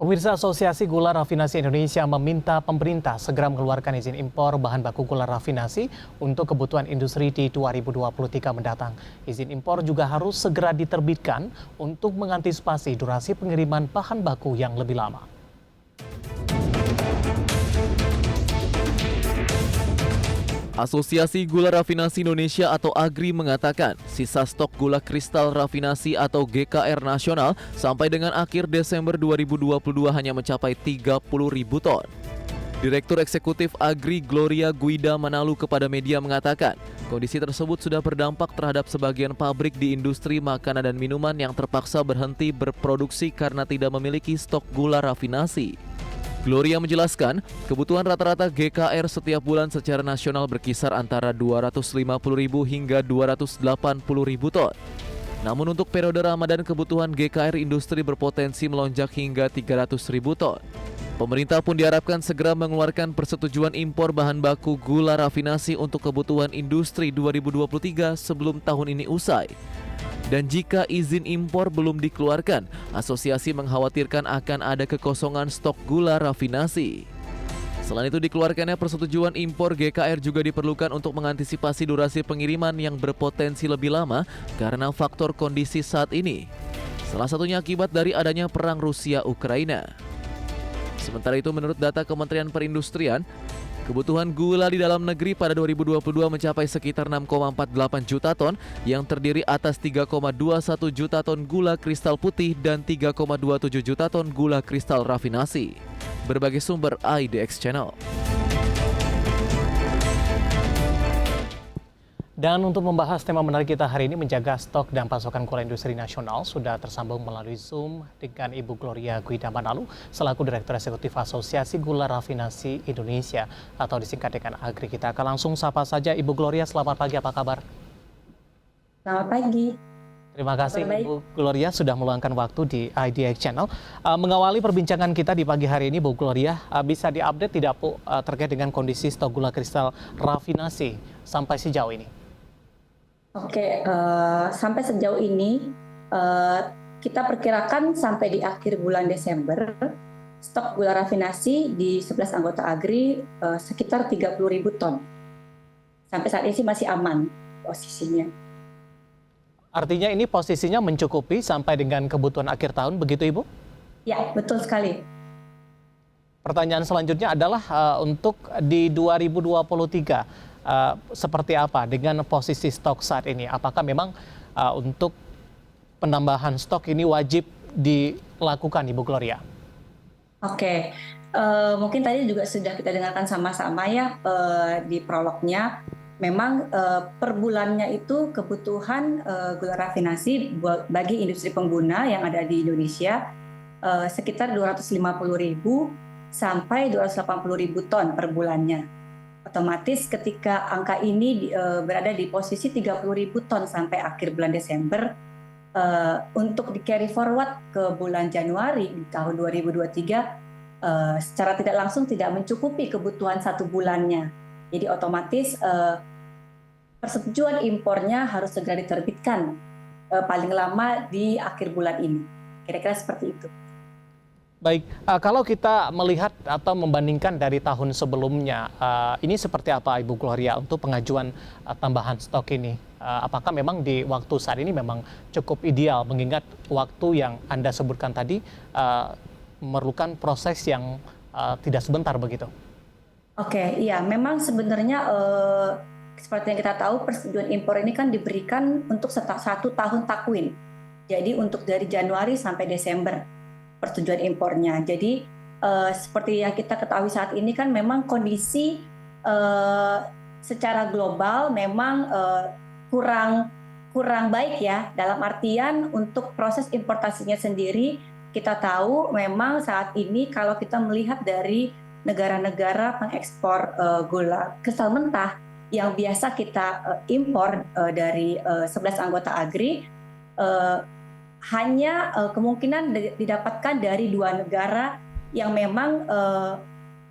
Pemirsa Asosiasi Gula Rafinasi Indonesia meminta pemerintah segera mengeluarkan izin impor bahan baku gula rafinasi untuk kebutuhan industri di 2023 mendatang. Izin impor juga harus segera diterbitkan untuk mengantisipasi durasi pengiriman bahan baku yang lebih lama. Asosiasi Gula Rafinasi Indonesia atau AGRI mengatakan sisa stok gula kristal rafinasi atau GKR nasional sampai dengan akhir Desember 2022 hanya mencapai 30.000 ton. Direktur Eksekutif AGRI Gloria Guida Manalu kepada media mengatakan kondisi tersebut sudah berdampak terhadap sebagian pabrik di industri makanan dan minuman yang terpaksa berhenti berproduksi karena tidak memiliki stok gula rafinasi. Gloria menjelaskan, kebutuhan rata-rata GKR setiap bulan secara nasional berkisar antara 250.000 hingga 280.000 ton. Namun untuk periode Ramadan kebutuhan GKR industri berpotensi melonjak hingga 300.000 ton. Pemerintah pun diharapkan segera mengeluarkan persetujuan impor bahan baku gula rafinasi untuk kebutuhan industri 2023 sebelum tahun ini usai. Dan jika izin impor belum dikeluarkan, asosiasi mengkhawatirkan akan ada kekosongan stok gula rafinasi. Selain itu dikeluarkannya persetujuan impor GKR juga diperlukan untuk mengantisipasi durasi pengiriman yang berpotensi lebih lama karena faktor kondisi saat ini. Salah satunya akibat dari adanya perang Rusia-Ukraina. Sementara itu menurut data Kementerian Perindustrian, kebutuhan gula di dalam negeri pada 2022 mencapai sekitar 6,48 juta ton yang terdiri atas 3,21 juta ton gula kristal putih dan 3,27 juta ton gula kristal rafinasi. Berbagai sumber IDX Channel. Dan untuk membahas tema menarik kita hari ini, menjaga stok dan pasokan gula industri nasional, sudah tersambung melalui Zoom dengan Ibu Gloria Guida Manalu selaku Direktur Eksekutif Asosiasi Gula Rafinasi Indonesia atau disingkat dengan AGRI. Kita akan langsung sapa saja Ibu Gloria. Selamat pagi, apa kabar? Selamat pagi. Terima kasih Ibu Gloria sudah meluangkan waktu di IDX Channel. Mengawali perbincangan kita di pagi hari ini, Bu Gloria, bisa diupdate tidak Bu terkait dengan kondisi stok gula kristal rafinasi sampai sejauh ini? Oke, sampai sejauh ini kita perkirakan sampai di akhir bulan Desember stok gula rafinasi di 11 anggota AGRI sekitar 30.000 ton. Sampai saat ini masih aman posisinya. Artinya ini posisinya mencukupi sampai dengan kebutuhan akhir tahun, begitu Ibu? Ya, betul sekali. Pertanyaan selanjutnya adalah untuk di 2023. Seperti apa dengan posisi stok saat ini? Apakah memang untuk penambahan stok ini wajib dilakukan, Ibu Gloria? Oke, mungkin tadi juga sudah kita dengarkan sama-sama ya di prolognya. Memang per bulannya itu kebutuhan gula rafinasi bagi industri pengguna yang ada di Indonesia sekitar 250.000 sampai 280.000 ton per bulannya. Otomatis ketika angka ini berada di posisi 30.000 ton sampai akhir bulan Desember, untuk di carry forward ke bulan Januari di tahun 2023 secara tidak langsung tidak mencukupi kebutuhan satu bulannya. Jadi otomatis persetujuan impornya harus segera diterbitkan paling lama di akhir bulan ini. Kira-kira seperti itu. Baik, kalau kita melihat atau membandingkan dari tahun sebelumnya, ini seperti apa Ibu Gloria untuk pengajuan tambahan stok ini? Apakah memang di waktu saat ini memang cukup ideal mengingat waktu yang Anda sebutkan tadi memerlukan proses yang tidak sebentar begitu? Oke, iya memang sebenarnya seperti yang kita tahu persetujuan impor ini kan diberikan untuk satu tahun takwin. Jadi untuk dari Januari sampai Desember persetujuan impornya. Jadi seperti yang kita ketahui saat ini kan memang kondisi secara global memang kurang baik ya, dalam artian untuk proses importasinya sendiri kita tahu memang saat ini kalau kita melihat dari negara-negara pengekspor gula kristal mentah yang biasa kita impor dari 11 anggota AGRI hanya kemungkinan didapatkan dari 2 negara yang memang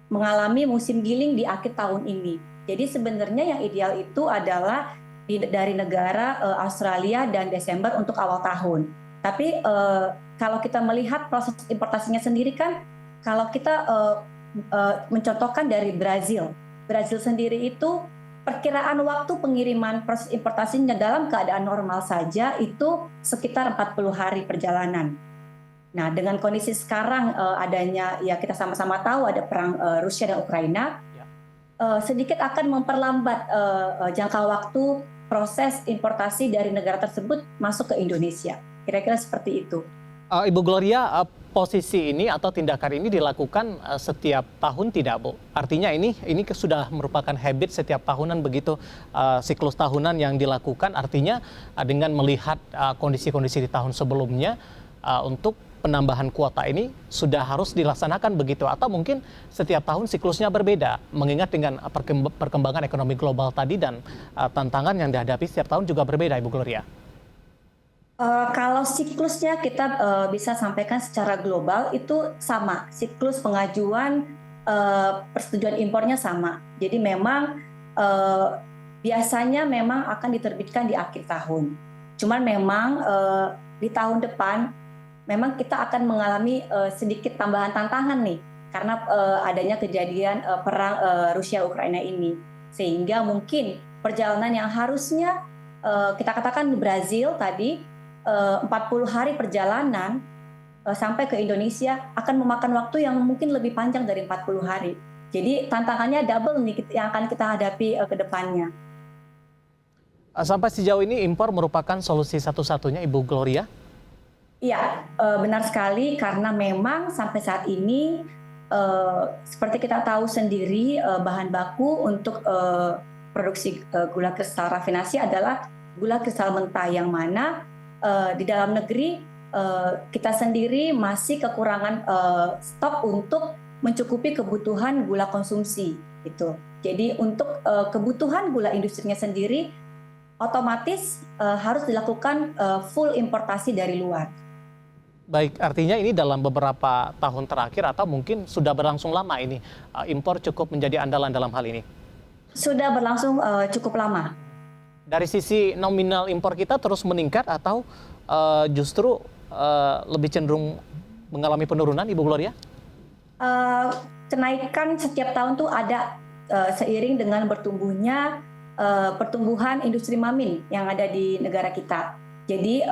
mengalami musim giling di akhir tahun ini. Jadi sebenarnya yang ideal itu adalah dari negara Australia dan Desember untuk awal tahun. Tapi kalau kita melihat proses importasinya sendiri kan, kalau kita mencontohkan dari Brazil sendiri itu perkiraan waktu pengiriman proses importasinya dalam keadaan normal saja itu sekitar 40 hari perjalanan. Nah, dengan kondisi sekarang adanya, ya kita sama-sama tahu ada perang Rusia dan Ukraina, sedikit akan memperlambat jangka waktu proses importasi dari negara tersebut masuk ke Indonesia. Kira-kira seperti itu. Ibu Gloria, posisi ini atau tindakan ini dilakukan setiap tahun tidak, Bu? Artinya ini sudah merupakan habit setiap tahunan begitu, siklus tahunan yang dilakukan. Artinya dengan melihat kondisi-kondisi di tahun sebelumnya, untuk penambahan kuota ini sudah harus dilaksanakan begitu, atau mungkin setiap tahun siklusnya berbeda, mengingat dengan perkembangan ekonomi global tadi dan tantangan yang dihadapi setiap tahun juga berbeda, Ibu Gloria. Kalau siklusnya kita bisa sampaikan secara global itu sama, siklus pengajuan persetujuan impornya sama. Jadi memang biasanya memang akan diterbitkan di akhir tahun. Cuman memang di tahun depan memang kita akan mengalami sedikit tambahan tantangan nih, karena adanya kejadian perang Rusia Ukraina ini, sehingga mungkin perjalanan yang harusnya kita katakan di Brazil tadi 40 hari perjalanan sampai ke Indonesia akan memakan waktu yang mungkin lebih panjang dari 40 hari. Jadi tantangannya double nih yang akan kita hadapi ke depannya. Sampai sejauh ini impor merupakan solusi satu-satunya, Ibu Gloria? Iya, benar sekali, karena memang sampai saat ini seperti kita tahu sendiri, bahan baku untuk produksi gula kristal rafinasi adalah gula kristal mentah, yang mana di dalam negeri kita sendiri masih kekurangan stok untuk mencukupi kebutuhan gula konsumsi gitu. Jadi untuk kebutuhan gula industrinya sendiri otomatis harus dilakukan full importasi dari luar. Baik, artinya ini dalam beberapa tahun terakhir atau mungkin sudah berlangsung lama ini impor cukup menjadi andalan dalam hal ini? Sudah berlangsung cukup lama. Dari sisi nominal impor kita terus meningkat atau justru lebih cenderung mengalami penurunan, Ibu Gloria? Kenaikan setiap tahun tuh ada seiring dengan bertumbuhnya pertumbuhan industri mamin yang ada di negara kita. Jadi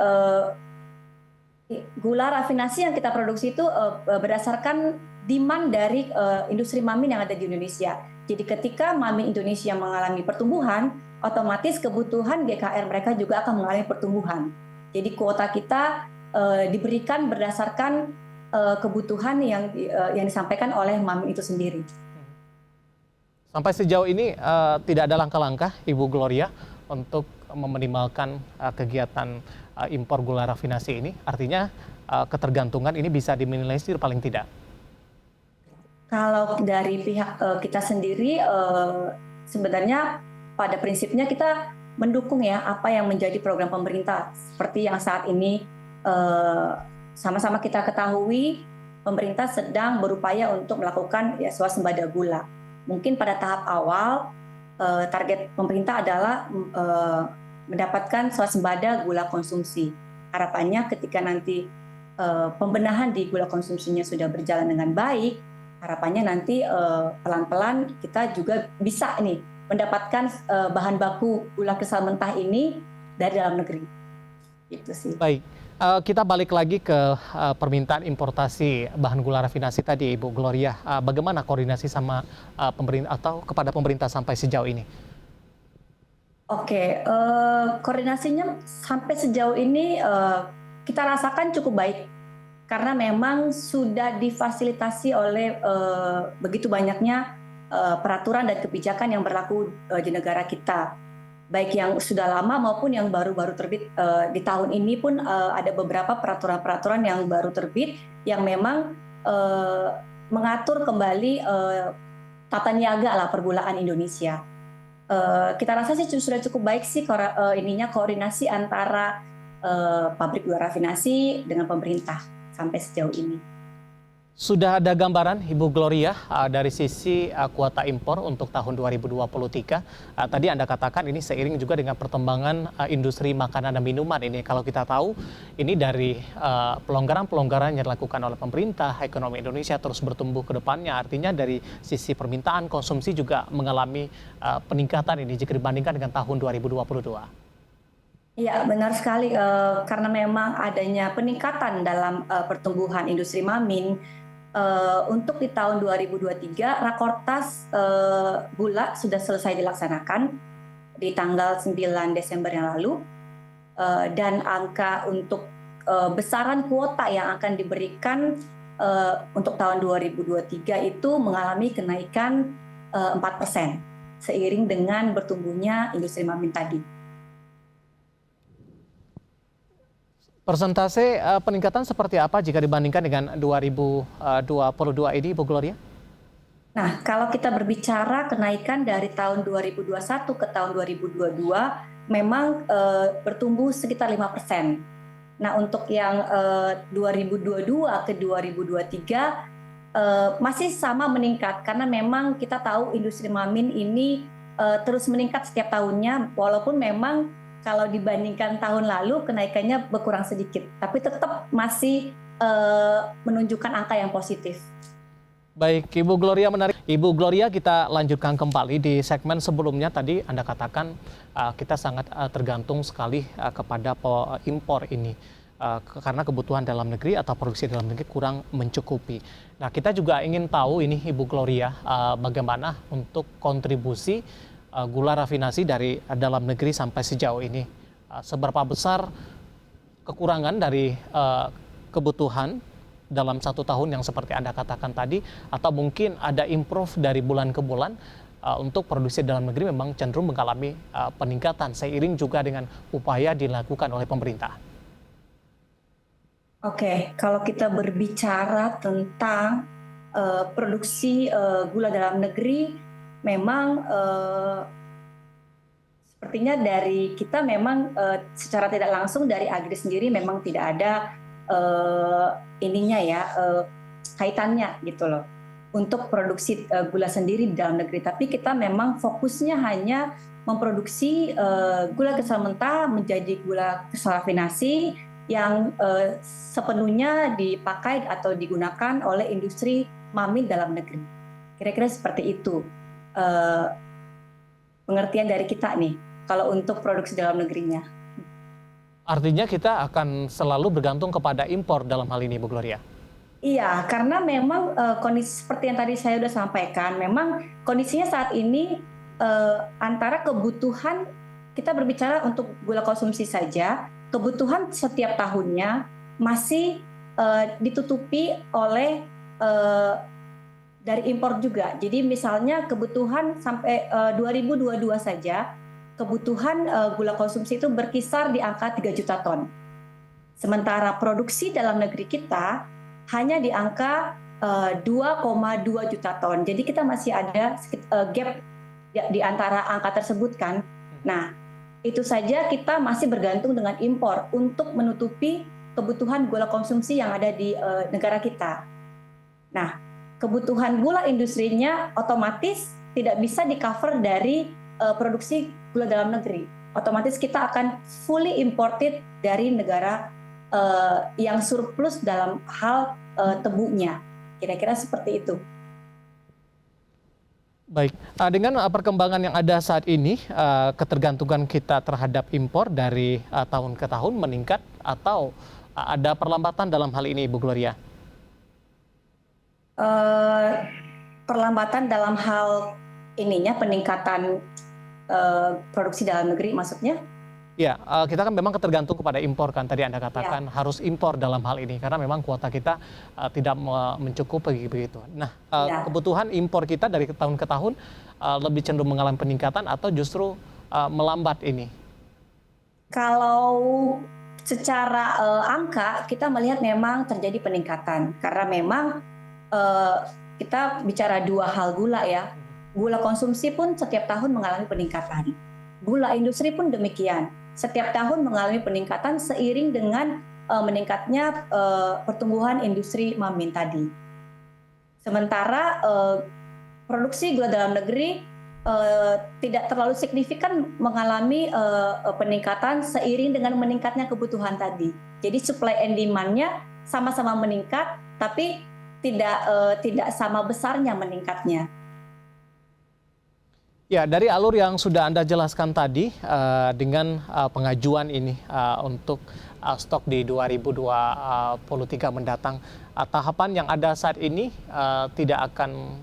gula rafinasi yang kita produksi itu berdasarkan demand dari industri mamin yang ada di Indonesia. Jadi ketika mamin Indonesia mengalami pertumbuhan, otomatis kebutuhan GKR mereka juga akan mengalami pertumbuhan. Jadi kuota kita diberikan berdasarkan kebutuhan yang disampaikan oleh mamin itu sendiri. Sampai sejauh ini tidak ada langkah-langkah, Ibu Gloria, untuk meminimalkan kegiatan impor gula rafinasi ini? Artinya ketergantungan ini bisa diminimalisir paling tidak? Kalau dari pihak kita sendiri, sebenarnya pada prinsipnya kita mendukung ya apa yang menjadi program pemerintah. Seperti yang saat ini sama-sama kita ketahui, pemerintah sedang berupaya untuk melakukan ya swasembada gula. Mungkin pada tahap awal target pemerintah adalah mendapatkan swasembada gula konsumsi. Harapannya ketika nanti pembenahan di gula konsumsinya sudah berjalan dengan baik, harapannya nanti pelan-pelan kita juga bisa nih mendapatkan bahan baku gula kristal mentah ini dari dalam negeri. Itu sih. Baik, kita balik lagi ke permintaan importasi bahan gula rafinasi tadi, Ibu Gloria. Bagaimana koordinasi sama pemerintah atau kepada pemerintah sampai sejauh ini? Oke, koordinasinya sampai sejauh ini kita rasakan cukup baik. Karena memang sudah difasilitasi oleh begitu banyaknya peraturan dan kebijakan yang berlaku di negara kita. Baik yang sudah lama maupun yang baru-baru terbit di tahun ini pun ada beberapa peraturan-peraturan yang baru terbit yang memang mengatur kembali tata niaga lah pergulaan Indonesia. Kita rasa sih sudah cukup baik sih koordinasi antara pabrik gula rafinasi dengan pemerintah sampai sejauh ini. Sudah ada gambaran Ibu Gloria dari sisi kuota impor untuk tahun 2023. Tadi Anda katakan ini seiring juga dengan perkembangan industri makanan dan minuman ini. Kalau kita tahu ini dari pelonggaran-pelonggaran yang dilakukan oleh pemerintah, ekonomi Indonesia terus bertumbuh ke depannya. Artinya dari sisi permintaan konsumsi juga mengalami peningkatan ini jika dibandingkan dengan tahun 2022. Iya, benar sekali. Karena memang adanya peningkatan dalam pertumbuhan industri mamin, untuk di tahun 2023, Rakortas gula sudah selesai dilaksanakan di tanggal 9 Desember yang lalu, dan angka untuk besaran kuota yang akan diberikan untuk tahun 2023 itu mengalami kenaikan 4%, seiring dengan bertumbuhnya industri mamin tadi. Persentase peningkatan seperti apa jika dibandingkan dengan 2022 ini, Bu Gloria? Nah, kalau kita berbicara kenaikan dari tahun 2021 ke tahun 2022, memang bertumbuh sekitar 5%. Nah, untuk yang 2022 ke 2023 masih sama meningkat, karena memang kita tahu industri mamin ini terus meningkat setiap tahunnya, walaupun memang kalau dibandingkan tahun lalu kenaikannya berkurang sedikit, tapi tetap masih menunjukkan angka yang positif. Baik, Ibu Gloria menarik. Ibu Gloria, kita lanjutkan kembali di segmen sebelumnya. Tadi Anda katakan kita sangat tergantung sekali kepada impor ini. Karena kebutuhan dalam negeri atau produksi dalam negeri kurang mencukupi. Nah, kita juga ingin tahu ini Ibu Gloria, bagaimana untuk kontribusi gula rafinasi dari dalam negeri sampai sejauh ini. Seberapa besar kekurangan dari kebutuhan dalam 1 tahun yang seperti Anda katakan tadi, atau mungkin ada improve dari bulan ke bulan untuk produksi dalam negeri memang cenderung mengalami peningkatan seiring juga dengan upaya dilakukan oleh pemerintah. Oke, kalau kita berbicara tentang produksi gula dalam negeri, memang sepertinya dari kita memang secara tidak langsung dari Agri sendiri memang tidak ada kaitannya gitu loh untuk produksi gula sendiri di dalam negeri. Tapi kita memang fokusnya hanya memproduksi gula kristal mentah menjadi gula kristal rafinasi yang sepenuhnya dipakai atau digunakan oleh industri mamin dalam negeri. Kira-kira seperti itu pengertian dari kita nih kalau untuk produksi dalam negerinya. Artinya kita akan selalu bergantung kepada impor dalam hal ini, Bu Gloria? Iya, karena memang kondisi seperti yang tadi saya sudah sampaikan, memang kondisinya saat ini antara kebutuhan, kita berbicara untuk gula konsumsi saja, kebutuhan setiap tahunnya masih ditutupi oleh dari impor juga. Jadi misalnya kebutuhan sampai 2022 saja, kebutuhan gula konsumsi itu berkisar di angka 3 juta ton. Sementara produksi dalam negeri kita hanya di angka 2,2 juta ton. Jadi kita masih ada gap di antara angka tersebut kan. Nah, itu saja kita masih bergantung dengan impor untuk menutupi kebutuhan gula konsumsi yang ada di negara kita. Nah, kebutuhan gula industrinya otomatis tidak bisa di-cover dari produksi gula dalam negeri. Otomatis kita akan fully imported dari negara yang surplus dalam hal tebunya. Kira-kira seperti itu. Baik, dengan perkembangan yang ada saat ini, ketergantungan kita terhadap impor dari tahun ke tahun meningkat atau ada perlambatan dalam hal ini, Bu Gloria? Perlambatan dalam hal peningkatan produksi dalam negeri maksudnya? Ya, kita kan memang ketergantung kepada impor kan, tadi Anda katakan ya, harus impor dalam hal ini karena memang kuota kita tidak mencukupi begitu. Nah, kebutuhan impor kita dari tahun ke tahun lebih cenderung mengalami peningkatan atau justru melambat ini? Kalau secara angka kita melihat memang terjadi peningkatan karena memang kita bicara 2 hal gula ya. Gula konsumsi pun setiap tahun mengalami peningkatan. Gula industri pun demikian. Setiap tahun mengalami peningkatan seiring dengan meningkatnya pertumbuhan industri mamin tadi. Sementara produksi gula dalam negeri tidak terlalu signifikan mengalami peningkatan seiring dengan meningkatnya kebutuhan tadi. Jadi supply and demand-nya sama-sama meningkat, tapi tidak sama besarnya meningkatnya. Ya, dari alur yang sudah Anda jelaskan tadi, dengan pengajuan ini untuk stok di 2023 mendatang, tahapan yang ada saat ini tidak akan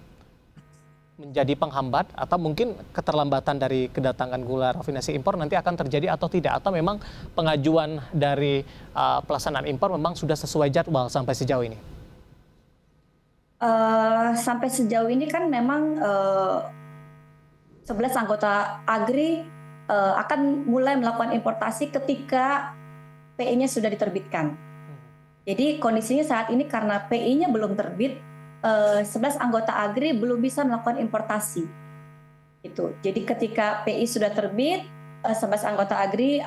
menjadi penghambat atau mungkin keterlambatan dari kedatangan gula rafinasi impor nanti akan terjadi atau tidak? Atau memang pengajuan dari pelaksanaan impor memang sudah sesuai jadwal sampai sejauh ini? Sampai sejauh ini kan memang 11 anggota AGRI akan mulai melakukan importasi ketika PI-nya sudah diterbitkan. Jadi kondisinya saat ini karena PI-nya belum terbit, 11 anggota AGRI belum bisa melakukan importasi. Jadi ketika PI sudah terbit, 11 anggota AGRI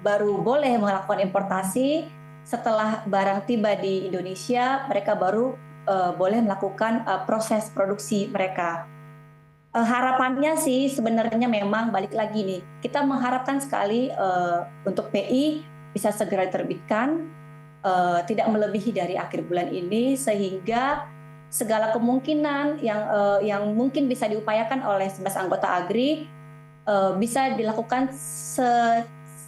baru boleh melakukan importasi. Setelah barang tiba di Indonesia, mereka baru boleh melakukan proses produksi mereka. Harapannya sih sebenarnya memang balik lagi nih, kita mengharapkan sekali untuk PI bisa segera diterbitkan, tidak melebihi dari akhir bulan ini, sehingga segala kemungkinan yang mungkin bisa diupayakan oleh 11 anggota AGRI bisa dilakukan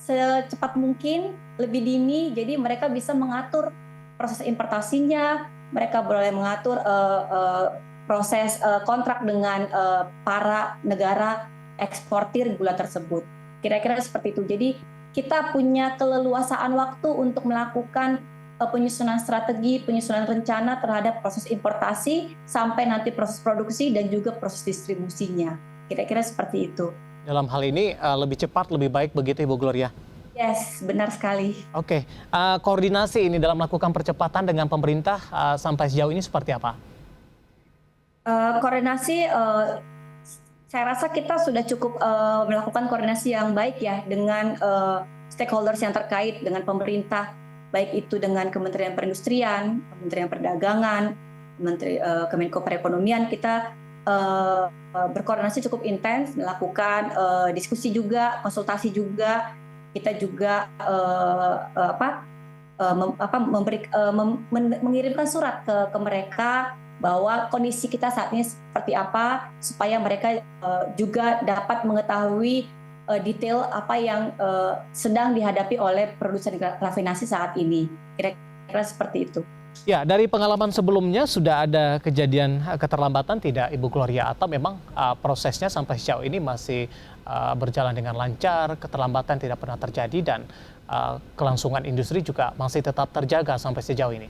secepat mungkin, lebih dini. Jadi mereka bisa mengatur proses importasinya, mereka boleh mengatur proses kontrak dengan para negara eksportir gula tersebut. Kira-kira seperti itu. Jadi kita punya keleluasaan waktu untuk melakukan penyusunan strategi, penyusunan rencana terhadap proses importasi sampai nanti proses produksi dan juga proses distribusinya. Kira-kira seperti itu. Dalam hal ini lebih cepat, lebih baik begitu Ibu Gloria? Yes, benar sekali. Oke, koordinasi ini dalam melakukan percepatan dengan pemerintah sampai sejauh ini seperti apa? Koordinasi, saya rasa kita sudah cukup melakukan koordinasi yang baik ya dengan stakeholders yang terkait dengan pemerintah, baik itu dengan Kementerian Perindustrian, Kementerian Perdagangan, Kemenko Perekonomian. Kita berkoordinasi cukup intens, melakukan diskusi juga, konsultasi juga. Kita juga mengirimkan surat ke mereka bahwa kondisi kita saat ini seperti apa, supaya mereka juga dapat mengetahui detail apa yang sedang dihadapi oleh produsen rafinasi saat ini. Kira-kira seperti itu. Ya, dari pengalaman sebelumnya sudah ada kejadian keterlambatan tidak Ibu Gloria? Atau memang prosesnya sampai sejauh ini masih berjalan dengan lancar, keterlambatan tidak pernah terjadi, dan kelangsungan industri juga masih tetap terjaga sampai sejauh ini?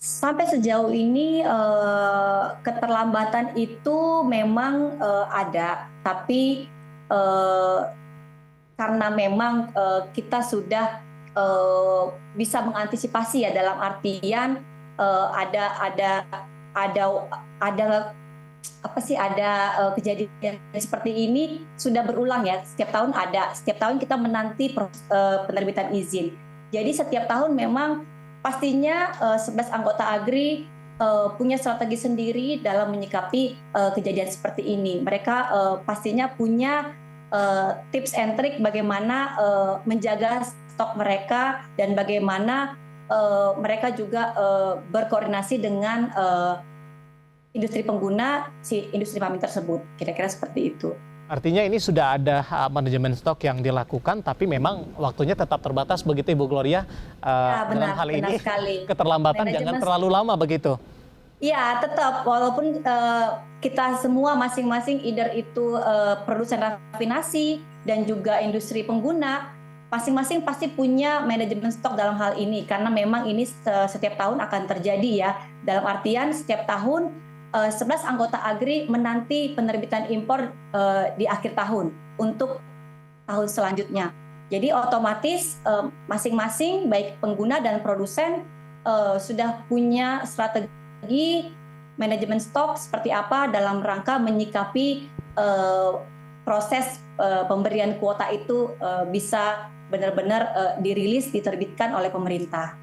Sampai sejauh ini keterlambatan itu memang ada, tapi karena memang kita sudah bisa mengantisipasi ya, dalam artian ada kejadian seperti ini sudah berulang ya, setiap tahun kita menanti penerbitan izin. Jadi setiap tahun memang pastinya 11 anggota AGRI punya strategi sendiri dalam menyikapi kejadian seperti ini. Mereka pastinya punya tips and trick bagaimana menjaga stok mereka dan bagaimana mereka juga berkoordinasi dengan industri pengguna si industri pamin tersebut. Kira-kira seperti itu. Artinya ini sudah ada manajemen stok yang dilakukan, tapi memang waktunya tetap terbatas begitu Ibu Gloria. Ya, dalam hal ini sekali. keterlambatan jangan terlalu lama begitu. Iya, tetap walaupun kita semua masing-masing either itu produsen rafinasi dan juga industri pengguna, masing-masing pasti punya manajemen stok dalam hal ini, karena memang ini setiap tahun akan terjadi ya. Dalam artian setiap tahun 11 anggota AGRI menanti penerbitan impor di akhir tahun untuk tahun selanjutnya. Jadi otomatis masing-masing baik pengguna dan produsen sudah punya strategi manajemen stok seperti apa dalam rangka menyikapi proses pemberian kuota itu bisa benar-benar dirilis, diterbitkan oleh pemerintah.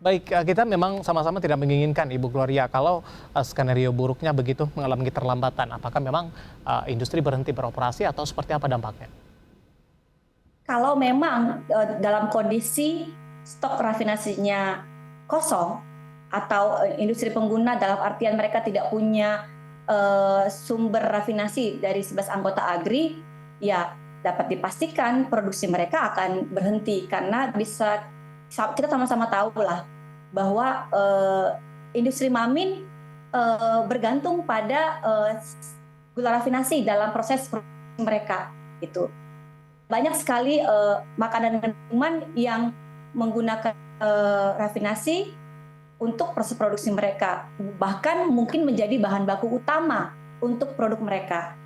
Baik, kita memang sama-sama tidak menginginkan Ibu Gloria kalau skenario buruknya begitu mengalami keterlambatan. Apakah memang industri berhenti beroperasi atau seperti apa dampaknya? Kalau memang dalam kondisi stok rafinasinya kosong atau industri pengguna dalam artian mereka tidak punya sumber rafinasi dari 11 anggota Agri, ya dapat dipastikan produksi mereka akan berhenti karena kita sama-sama tahu lah bahwa industri Mamin bergantung pada gula rafinasi dalam proses produksi mereka itu. Banyak sekali makanan dan minuman yang menggunakan rafinasi untuk proses produksi mereka, bahkan mungkin menjadi bahan baku utama untuk produk mereka.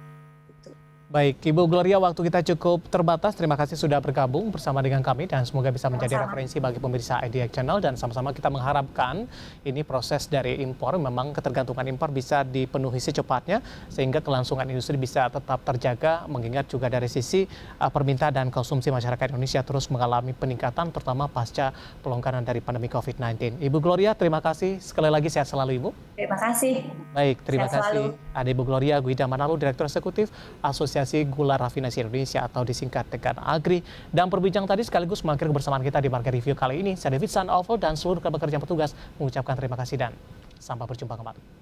Baik, Ibu Gloria, waktu kita cukup terbatas. Terima kasih sudah bergabung bersama dengan kami dan semoga bisa menjadi referensi bagi pemirsa IDX Channel, dan sama-sama kita mengharapkan ini proses dari impor, memang ketergantungan impor bisa dipenuhi secepatnya sehingga kelangsungan industri bisa tetap terjaga, mengingat juga dari sisi permintaan dan konsumsi masyarakat Indonesia terus mengalami peningkatan terutama pasca pelonggaran dari pandemi COVID-19. Ibu Gloria, terima kasih. Sekali lagi sehat selalu, Ibu. Terima kasih. Baik, terima Sehat kasih. selalu. Ada Ibu Gloria Guida Manalo, Direktur Eksekutif Asosiasi Gula Rafinasi Indonesia atau disingkat dengan Agri. Dan perbincang tadi sekaligus mengakhiri kebersamaan kita di Market Review kali ini. Saya David Sandoval dan seluruh pekerja petugas mengucapkan terima kasih dan sampai berjumpa kembali.